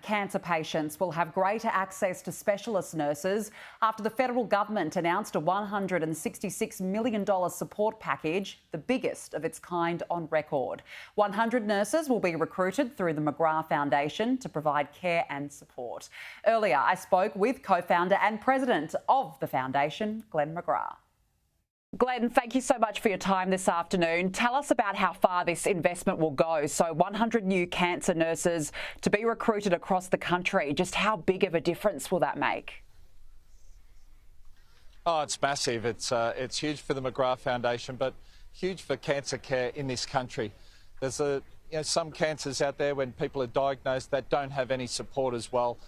cancer patients will have greater access to specialist nurses after the federal government announced a $166 million support package, the biggest of its kind on record. 100 nurses will be recruited through the McGrath Foundation to provide care and support. Earlier, I spoke with co-founder and president of the foundation, Glenn McGrath. Glenn, thank you so much for your time this afternoon. Tell us about how far this investment will go. So 100 new cancer nurses to be recruited across the country. Just how big of a difference will that make? Oh, it's massive. It's huge for the McGrath Foundation, but huge for cancer care in this country. There's some cancers out there when people are diagnosed that don't have any support as well,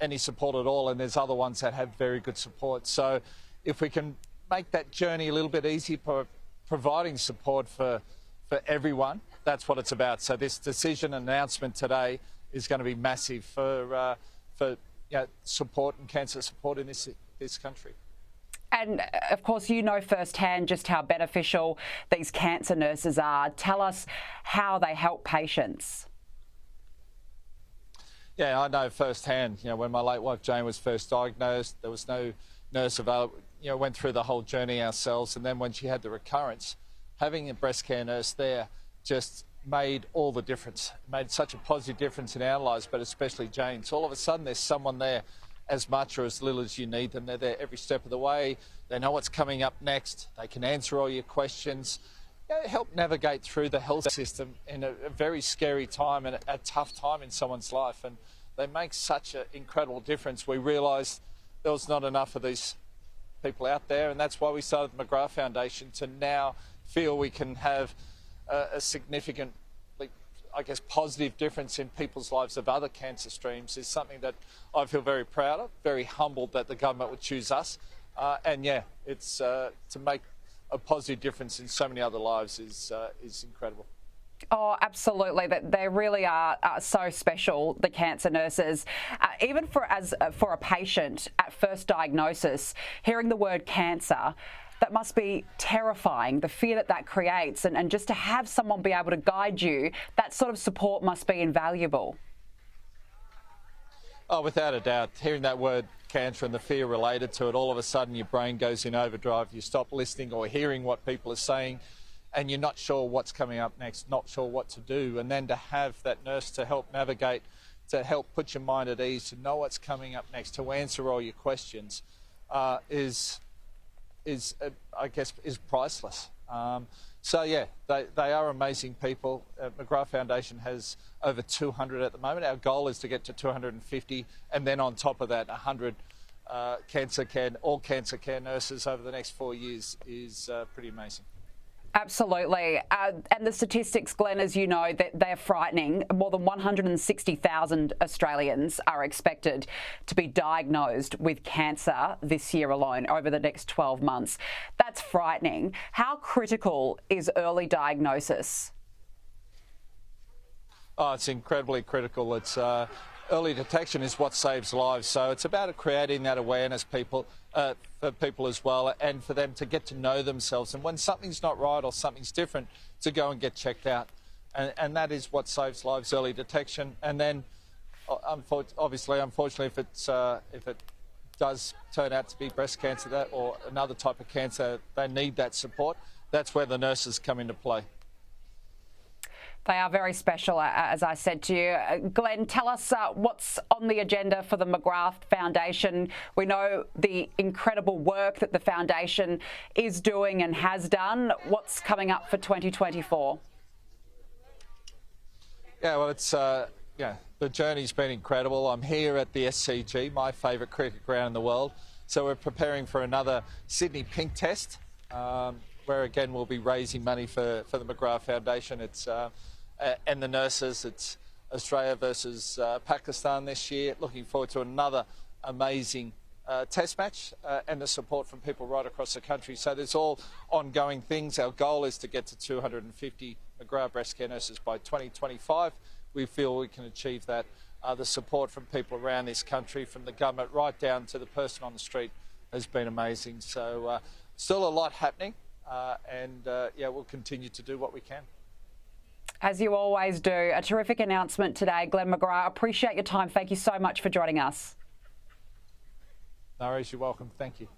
any support at all, and there's other ones that have very good support. So if we can make that journey a little bit easier for providing support for everyone, that's what it's about. So this decision announcement today is going to be massive for support and cancer support in this country. And of course, you know firsthand just how beneficial these cancer nurses are. Tell us how they help patients. Yeah, I know firsthand. When my late wife Jane was first diagnosed, there was no nurse available. Went through the whole journey ourselves, and then when she had the recurrence, having a breast care nurse there just made all the difference. It made such a positive difference in our lives, but especially Jane's. All of a sudden, there's someone there as much or as little as you need them. They're there every step of the way. They know what's coming up next. They can answer all your questions. Help navigate through the health system in a very scary time and a tough time in someone's life. And they make such an incredible difference. We realised there was not enough of these people out there, and that's why we started the McGrath Foundation, to now feel we can have a significant, positive difference in people's lives of other cancer streams is something that I feel very proud of, very humbled that the government would choose us. It's to make a positive difference in so many other lives is incredible. Oh, absolutely. They really are so special, the cancer nurses. Even for a patient at first diagnosis, hearing the word cancer, that must be terrifying, the fear that creates. And just to have someone be able to guide you, that sort of support must be invaluable. Oh, without a doubt. Hearing that word cancer and the fear related to it, all of a sudden your brain goes in overdrive. You stop listening or hearing what people are saying, and you're not sure what's coming up next, not sure what to do. And then to have that nurse to help navigate, to help put your mind at ease, to know what's coming up next, to answer all your questions, is priceless. They are amazing people. McGrath Foundation has over 200 at the moment. Our goal is to get to 250, and then on top of that, 100 all cancer care nurses over the next 4 years is pretty amazing. Absolutely. And the statistics, Glenn, as you know, they're frightening. More than 160,000 Australians are expected to be diagnosed with cancer this year alone, over the next 12 months. That's frightening. How critical is early diagnosis? Oh, it's incredibly critical. It's early detection is what saves lives. So it's about creating that awareness for people as well, and for them to get to know themselves. And when something's not right or something's different, to go and get checked out. And that is what saves lives, early detection. And then, unfortunately, if it does turn out to be breast cancer or another type of cancer, they need that support. That's where the nurses come into play. They are very special, as I said to you. Glenn, tell us what's on the agenda for the McGrath Foundation. We know the incredible work that the foundation is doing and has done. What's coming up for 2024? Yeah, well, the journey's been incredible. I'm here at the SCG, my favourite cricket ground in the world. So we're preparing for another Sydney Pink Test, where again we'll be raising money for the McGrath Foundation. And the nurses. It's Australia versus Pakistan this year. Looking forward to another amazing test match and the support from people right across the country. So there's all ongoing things. Our goal is to get to 250 McGrath breast care nurses by 2025. We feel we can achieve that. The support from people around this country, from the government right down to the person on the street, has been amazing. So still a lot happening, and we'll continue to do what we can. As you always do. A terrific announcement today, Glenn McGrath. Appreciate your time. Thank you so much for joining us. No worries, you're welcome. Thank you.